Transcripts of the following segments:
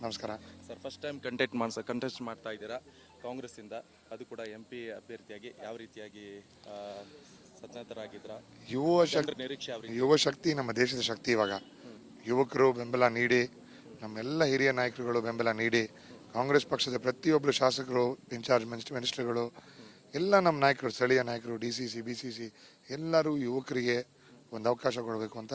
ನಮಸ್ಕಾರ sir. First time contest ಮಾಡ್ತಾ ಇದ್ದೀರಾ ಕಾಂಗ್ರೆಸ್ಸಿಂದ, ಅದು ಕೂಡ MP ಅಭ್ಯರ್ಥಿಯಾಗಿ. ಯಾವ ರೀತಿಯಾಗಿ ಸನ್ನದ್ಧರಾಗಿದ್ದೀರಾ? ನಿರೀಕ್ಷೆ ಯುವ ಶಕ್ತಿ ನಮ್ಮ ದೇಶದ ಶಕ್ತಿ. ಇವಾಗ ಯುವಕರು ಬೆಂಬಲ ನೀಡಿ, ನಮ್ಮೆಲ್ಲ ಹಿರಿಯ ನಾಯಕರುಗಳು ಬೆಂಬಲ ನೀಡಿ, ಕಾಂಗ್ರೆಸ್ ಪಕ್ಷದ ಪ್ರತಿಯೊಬ್ಬರು ಶಾಸಕರು, ಇನ್ಚಾರ್ಜ್ ಮಿನಿಸ್ಟರ್ಗಳು, ಎಲ್ಲ ನಮ್ಮ ನಾಯಕರು, ಸ್ಥಳೀಯ ನಾಯಕರು, DCC BCC ಎಲ್ಲರೂ ಯುವಕರಿಗೆ ಒಂದು ಅವಕಾಶ ಕೊಡಬೇಕು ಅಂತ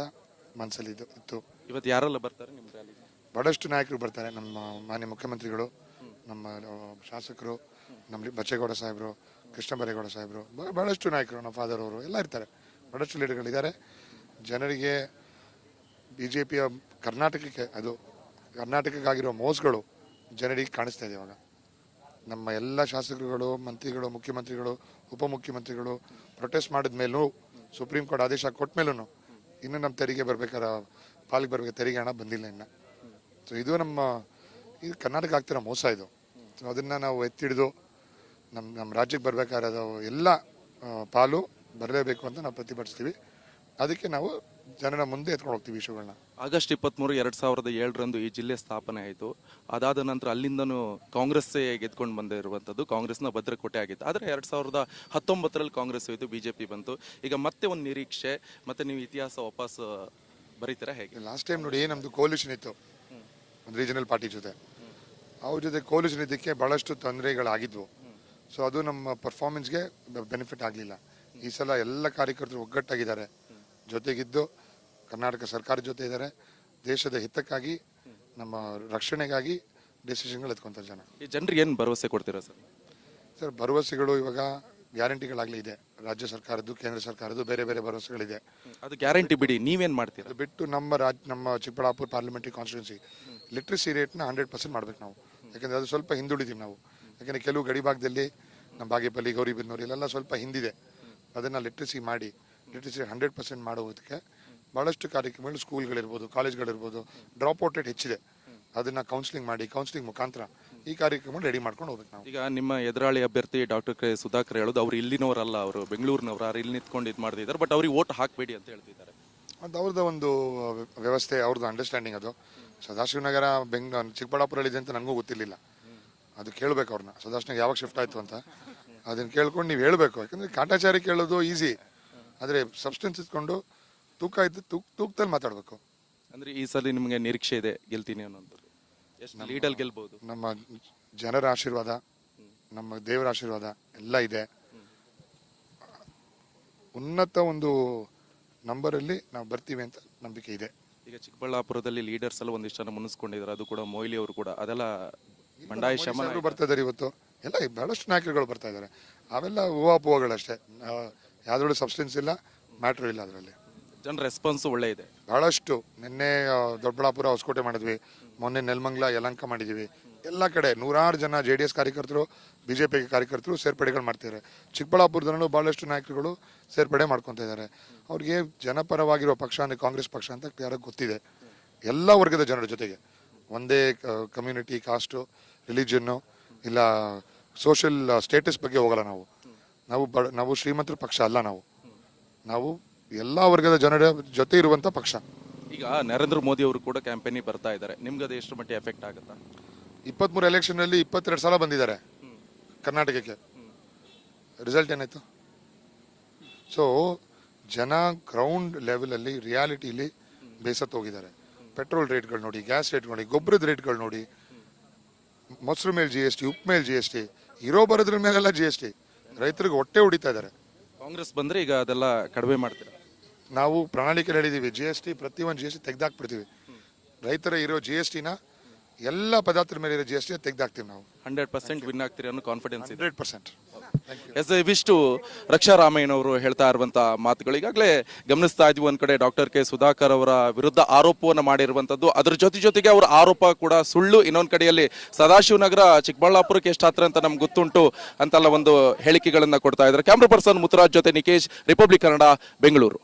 ಮನಸ್ಸಲ್ಲಿ ಇತ್ತು. ಇವತ್ತು ಯಾರೆಲ್ಲ ಬರ್ತಾರೆ ನಿಮ್ಮ ರ್ಯಾಲಿಗೆ? ಬಹಳಷ್ಟು ನಾಯಕರು ಬರ್ತಾರೆ. ನಮ್ಮ ಮಾನ್ಯ ಮುಖ್ಯಮಂತ್ರಿಗಳು, ನಮ್ಮ ಶಾಸಕರು, ನಮ್ಮ ಬಚ್ಚೇಗೌಡ ಸಾಹೇಬರು, ಕೃಷ್ಣ ಬೈರೇಗೌಡ ಸಾಹೇಬರು, ಬಹಳಷ್ಟು ನಾಯಕರು, ನಮ್ಮ ಫಾದರ್ ಅವರು ಎಲ್ಲ ಇರ್ತಾರೆ. ಬಹಳಷ್ಟು ಲೀಡರ್ಗಳಿದ್ದಾರೆ. ಜನರಿಗೆ BJPಯ ಕರ್ನಾಟಕಕ್ಕಾಗಿರೋ ಮೋಸಗಳು ಜನರಿಗೆ ಕಾಣಿಸ್ತಾ ಇದೆ. ಇವಾಗ ನಮ್ಮ ಎಲ್ಲ ಶಾಸಕರುಗಳು, ಮಂತ್ರಿಗಳು, ಮುಖ್ಯಮಂತ್ರಿಗಳು, ಉಪಮುಖ್ಯಮಂತ್ರಿಗಳು ಪ್ರೊಟೆಸ್ಟ್ ಮಾಡಿದ ಮೇಲೂ, ಸುಪ್ರೀಂ ಕೋರ್ಟ್ ಆದೇಶ ಕೊಟ್ಟ ಮೇಲೂ ಇನ್ನೂ ನಮ್ಮ ತೆರಿಗೆ ಪಾಲಿಗೆ ಬರಬೇಕು ತೆರಿಗೆ ಹಣ ಬಂದಿಲ್ಲ ಇನ್ನು. ಸೊ ಇದು ಇದು ಕರ್ನಾಟಕ ಆಗ್ತಿರೋ ಮೋಸ ಇದು. ಸೊ ಅದನ್ನು ನಾವು ಎತ್ತಿಡಿದು ನಮ್ಮ ರಾಜ್ಯಕ್ಕೆ ಬರಬೇಕಾದ್ರೆ ಅದು ಎಲ್ಲ ಪಾಲು ಬರಲೇಬೇಕು ಅಂತ ನಾವು ಪ್ರತಿಭಟಿಸ್ತೀವಿ. ಅದಕ್ಕೆ ನಾವು ಜನರ ಮುಂದೆ ಎತ್ಕೊಂಡು ಹೋಗ್ತೀವಿ ಇಶ್ಯೂಗಳನ್ನ. ಆಗಸ್ಟ್ 23, 2007 ಈ ಜಿಲ್ಲೆ ಸ್ಥಾಪನೆ ಆಯಿತು. ಅದಾದ ನಂತರ ಅಲ್ಲಿಂದನೂ ಕಾಂಗ್ರೆಸ್ಸೇ ಗೆದ್ಕೊಂಡು ಬಂದಿರುವಂಥದ್ದು, ಕಾಂಗ್ರೆಸ್ನ ಭದ್ರಕೋಟೆ ಆಗಿತ್ತು. ಆದರೆ 2019 ಕಾಂಗ್ರೆಸ್ ಹೋಯಿತು, BJP ಬಂತು. ಈಗ ಮತ್ತೆ ಒಂದು ನಿರೀಕ್ಷೆ, ಮತ್ತೆ ನೀವು ಇತಿಹಾಸ ವಾಪಸ್ ಬರೀತೀರಾ ಹೇಗೆ? ಲಾಸ್ಟ್ ಟೈಮ್ ನೋಡಿ, ನಮ್ಮದು ಕೋಲಿಷನ್ ಇತ್ತು ಒಂದು ರೀಜನಲ್ ಪಾರ್ಟಿ ಜೊತೆ. ಅವ್ರ ಜೊತೆ ಕೋಲಿಷನ್ ಇದಕ್ಕೆ ಭಾಳಷ್ಟು ತೊಂದರೆಗಳಾಗಿದ್ವು. ಸೊ ಅದು ನಮ್ಮ ಪರ್ಫಾರ್ಮೆನ್ಸ್ಗೆ ಬೆನಿಫಿಟ್ ಆಗಲಿಲ್ಲ. ಈ ಸಲ ಎಲ್ಲ ಕಾರ್ಯಕರ್ತರು ಒಗ್ಗಟ್ಟಾಗಿದ್ದಾರೆ, ಜೊತೆಗಿದ್ದು ಕರ್ನಾಟಕ ಸರ್ಕಾರದ ಜೊತೆ ಇದ್ದಾರೆ. ದೇಶದ ಹಿತಕ್ಕಾಗಿ, ನಮ್ಮ ರಕ್ಷಣೆಗಾಗಿ ಡಿಸಿಷನ್ಗಳು ಎತ್ಕೊಂತಾರೆ ಜನ. ಈ ಜನರಿಗೆ ಏನು ಭರವಸೆ ಕೊಡ್ತೀರಾ ಸರ್? ಭರವಸೆಗಳು ಇವಾಗ ಗ್ಯಾರಂಟಿಗಳಾಗಲೇ ಇದೆ. ರಾಜ್ಯ ಸರ್ಕಾರದ್ದು, ಕೇಂದ್ರ ಸರ್ಕಾರದ್ದು ಬೇರೆ ಬೇರೆ ಭರವಸೆಗಳಿದೆ. ಅದು ಗ್ಯಾರಂಟಿ ಬಿಡಿ, ನೀವೇನು ಮಾಡ್ತೀರಾ? ಅದು ಬಿಟ್ಟು ನಮ್ಮ ಚಿಕ್ಕಬಳ್ಳಾಪುರ ಪಾರ್ಲಿಮೆಂಟ್ರಿ ಕಾನ್ಸ್ಟಿಟ್ಯೂನ್ಸಿ ಲಿಟ್ರಸಿ ರೇಟ್ನ 100% ಮಾಡ್ಬೇಕು ನಾವು. ಯಾಕಂದರೆ ಅದು ಸ್ವಲ್ಪ ಹಿಂದುಳಿದೀವಿ ನಾವು. ಯಾಕಂದರೆ ಕೆಲವು ಗಡಿ ಭಾಗದಲ್ಲಿ, ನಮ್ಮ ಬಾಗೇಪಲ್ಲಿ, ಗೌರಿಬಿದನೂರು ಇಲ್ಲೆಲ್ಲ ಸ್ವಲ್ಪ ಹಿಂದಿದೆ. ಅದನ್ನು ಲಿಟ್ರಸಿ 100% ಮಾಡೋದಕ್ಕೆ ಭಾಳಷ್ಟು ಕಾರ್ಯಕ್ರಮಗಳು, ಸ್ಕೂಲ್ಗಳಿರ್ಬೋದು, ಕಾಲೇಜ್ಗಳಿರ್ಬೋದು, ಡ್ರಾಪ್ ಔಟ್ ರೇಟ್ ಹೆಚ್ಚಿದೆ. ಅದನ್ನು ಕೌನ್ಸಿಲಿಂಗ್ ಮುಖಾಂತರ ಈ ಕಾರ್ಯಕ್ರಮ ರೆಡಿ ಮಾಡ್ಕೊಂಡು ಹೋಗ್ಬೇಕು ನಾವು. ಈಗ ನಿಮ್ಮ ಎದುರಾಳಿ ಅಭ್ಯರ್ಥಿ ಡಾಕ್ಟರ್ ಕೆ ಸುಧಾಕರ್ ಹೇಳೋದು, ಅವ್ರು ಇಲ್ಲಿನವರಲ್ಲ, ಅವರು ಬೆಂಗಳೂರಿನವರು, ಇಲ್ಲಿ ನಿಂತ್ಕೊಂಡು ಇದು ಮಾಡ್ತಿದ್ದಾರೆ, ಬಟ್ ಅವ್ರಿಗೆ ಓಟ್ ಹಾಕಬೇಡಿ ಅಂತ ಹೇಳ್ತಿದ್ದಾರೆ. ಅದು ಅವ್ರದ್ದು ಒಂದು ವ್ಯವಸ್ಥೆ, ಅವ್ರದ್ದು ಅಂಡರ್ಸ್ಟ್ಯಾಂಡಿಂಗ್. ಅದು ಸದಾಶಿವನಗರ ಚಿಕ್ಕಬಳ್ಳಾಪುರಲ್ಲಿದೆ ಅಂತ ನನಗೂ ಗೊತ್ತಿರಲಿಲ್ಲ. ಅದು ಕೇಳಬೇಕು ಅವ್ರನ್ನ, ಸದಾಶಿವನಗರ ಯಾವಾಗ ಶಿಫ್ಟ್ ಆಯಿತು ಅಂತ. ಅದನ್ನು ಕೇಳ್ಕೊಂಡು ನೀವು ಹೇಳಬೇಕು. ಯಾಕಂದರೆ ಕಾಟಾಚಾರಿ ಕೇಳೋದು ಈಸಿ, ಆದರೆ ಸಬ್ಸ್ಟೆನ್ಸ್ ಇಟ್ಕೊಂಡು ತೂಕದಲ್ಲಿ ಮಾತಾಡಬೇಕು. ಅಂದರೆ ಈ ಸಲ ನಿಮಗೆ ನಿರೀಕ್ಷೆ ಇದೆ ಗೆಲ್ತೀನಿ ಅನ್ನೋಂಥದ್ದು? ಎಷ್ಟು ಲೀಡಲ್ಲಿ ಗೆಲ್ಬಹುದು? ನಮ್ಮ ಜನರ ಆಶೀರ್ವಾದ, ನಮ್ಮ ದೇವರ ಆಶೀರ್ವಾದ ಎಲ್ಲ ಇದೆ. ಉನ್ನತ ಒಂದು ನಂಬರಲ್ಲಿ ನಾವು ಬರ್ತೀವಿ ಅಂತ ನಂಬಿಕೆ ಇದೆ. ಈಗ ಚಿಕ್ಕಬಳ್ಳಾಪುರದಲ್ಲಿ ಲೀಡರ್ಸ್ ಎಲ್ಲ ಒಂದಿಷ್ಟು ಜನ ಮುನ್ನಿಸ್ಕೊಂಡಿದ್ದಾರೆ, ಅದು ಕೂಡ ಮೊಯ್ಲಿ ಅವರು ಕೂಡ, ಅದೆಲ್ಲ ಬಂಡಾಯ ಶಮನ ಬರ್ತಾ ಇದ್ದಾರೆ. ಇವತ್ತು ಎಲ್ಲ ಬಹಳಷ್ಟು ನಾಯಕರುಗಳು ಬರ್ತಾ ಇದ್ದಾರೆ. ಅವೆಲ್ಲ ಹೂವಾಪೂವಗಳಷ್ಟೇ, ಯಾವುದ್ರೊಳಗೆ ಸಬ್ಸ್ಟೆನ್ಸ್ ಇಲ್ಲ, ಮ್ಯಾಟ್ರು ಇಲ್ಲ. ಅದರಲ್ಲಿ ಜನರ ರೆಸ್ಪಾನ್ಸ್ ಒಳ್ಳೆ ಇದೆ ಬಹಳಷ್ಟು. ನಿನ್ನೆ ದೊಡ್ಡಬಳ್ಳಾಪುರ, ಹೊಸಕೋಟೆ ಮಾಡಿದ್ವಿ, ಮೊನ್ನೆ ನೆಲಮಂಗಲ, ಯಲಹಂಕ ಮಾಡಿದ್ದೀವಿ. ಎಲ್ಲ ಕಡೆ ನೂರಾರು ಜನ JDS ಕಾರ್ಯಕರ್ತರು, BJP ಕಾರ್ಯಕರ್ತರು ಸೇರ್ಪಡೆಗಳು ಮಾಡ್ತಿದ್ದಾರೆ. ಚಿಕ್ಕಬಳ್ಳಾಪುರದಲ್ಲೂ ಭಾಳಷ್ಟು ನಾಯಕರುಗಳು ಸೇರ್ಪಡೆ ಮಾಡ್ಕೊತಾ ಇದ್ದಾರೆ. ಅವ್ರಿಗೆ ಜನಪರವಾಗಿರೋ ಪಕ್ಷ ಅಂದರೆ ಕಾಂಗ್ರೆಸ್ ಪಕ್ಷ ಅಂತ ಯಾರಿಗೆ ಗೊತ್ತಿದೆ. ಎಲ್ಲ ವರ್ಗದ ಜನರ ಜೊತೆಗೆ, ಒಂದೇ ಕಮ್ಯುನಿಟಿ, ಕಾಸ್ಟು, ರಿಲಿಜನ್ನು ಇಲ್ಲ ಸೋಷಿಯಲ್ ಸ್ಟೇಟಸ್ ಬಗ್ಗೆ ಹೋಗಲ್ಲ ನಾವು. ನಾವು ಶ್ರೀಮಂತರ ಪಕ್ಷ ಅಲ್ಲ. ನಾವು ಎಲ್ಲ ವರ್ಗದ ಜನರ ಜೊತೆ ಇರುವಂಥ ಪಕ್ಷ. ಈಗ ನರೇಂದ್ರ ಮೋದಿ ಅವರು ಕೂಡ ಕ್ಯಾಂಪೇನಿಗೆ ಬರ್ತಾ ಇದ್ದಾರೆ, ನಿಮ್ಗೆ ಅದು ಎಷ್ಟು ಮಟ್ಟಿಗೆ ಎಫೆಕ್ಟ್ ಆಗುತ್ತಾ? 23 ಎಲೆಕ್ಷನ್ನಲ್ಲಿ 22 ಸಲ ಬಂದಿದ್ದಾರೆ ಕರ್ನಾಟಕಕ್ಕೆ. ರಿಸಲ್ಟ್ ಏನಾಯ್ತು? ಸೊ ಜನ ಗ್ರೌಂಡ್ ಲೆವೆಲಲ್ಲಿ, ರಿಯಾಲಿಟಿಲಿ ಬೇಸತ್ತು ಹೋಗಿದ್ದಾರೆ. ಪೆಟ್ರೋಲ್ ರೇಟ್ಗಳು ನೋಡಿ, ಗ್ಯಾಸ್ ರೇಟ್ ನೋಡಿ, ಗೊಬ್ಬರದ ರೇಟ್ಗಳು ನೋಡಿ, ಮೊಸರು ಮೇಲೆ GST, ಉಪ್ಪು ಮೇಲೆ GST, ಇರೋ ಬರೋದ್ರ ಮೇಲೆಲ್ಲ GST. ರೈತರಿಗೆ ಹೊಟ್ಟೆ ಹೊಡಿತಾ ಇದ್ದಾರೆ. ಕಾಂಗ್ರೆಸ್ ಬಂದರೆ ಈಗ ಅದೆಲ್ಲ ಕಡಿಮೆ ಮಾಡ್ತೀರಾ? ನಾವು ಪ್ರಣಾಳಿಕೆ ಹೇಳಿದ್ದೀವಿ, GST ಪ್ರತಿಯೊಂದು GST ತೆಗೆದಾಕ್ಬಿಡ್ತೀವಿ. ರೈತರ ಇರೋ GSTನ ಎಲ್ಲ ಪದಾರ್ಥದ ಮೇಲೆ ಇರೋ GST ತೆಗೆದಾಕ್ತೀವಿ ನಾವು. 100% ವಿನ್ ಆಗ್ತೀರಿ ಅನ್ನೋ ಕಾನ್ಫಿಡೆನ್ಸ್ ಇದೆ. 100%. ಇವಿಷ್ಟು ರಕ್ಷಾರಾಮಯ್ಯನವರು ಹೇಳ್ತಾ ಇರುವಂತಹ ಮಾತುಗಳು. ಈಗಾಗಲೇ ಗಮನಿಸ್ತಾ ಇದ್ವಿ, ಒಂದ್ ಕಡೆ ಡಾಕ್ಟರ್ ಕೆ ಸುಧಾಕರ್ ಅವರ ವಿರುದ್ಧ ಆರೋಪವನ್ನು ಮಾಡಿರುವಂತದ್ದು, ಅದರ ಜೊತೆಗೆ ಅವರ ಆರೋಪ ಕೂಡ ಸುಳ್ಳು. ಇನ್ನೊಂದು ಕಡೆಯಲ್ಲಿ ಸದಾಶಿವನಗರ ಚಿಕ್ಕಬಳ್ಳಾಪುರಕ್ಕೆ ಎಷ್ಟು ಹತ್ರ ಅಂತ ನಮ್ಗೆ ಗೊತ್ತುಂಟು ಅಂತೆಲ್ಲ ಒಂದು ಹೇಳಿಕೆಗಳನ್ನ ಕೊಡ್ತಾ ಇದ್ದಾರೆ. ಕ್ಯಾಮ್ರಾ ಪರ್ಸನ್ ಮುತ್ತುರಾಜ್ ಜೊತೆ ನಿಕೇಶ್, ರಿಪಬ್ಲಿಕ್ ಕನ್ನಡ, ಬೆಂಗಳೂರು.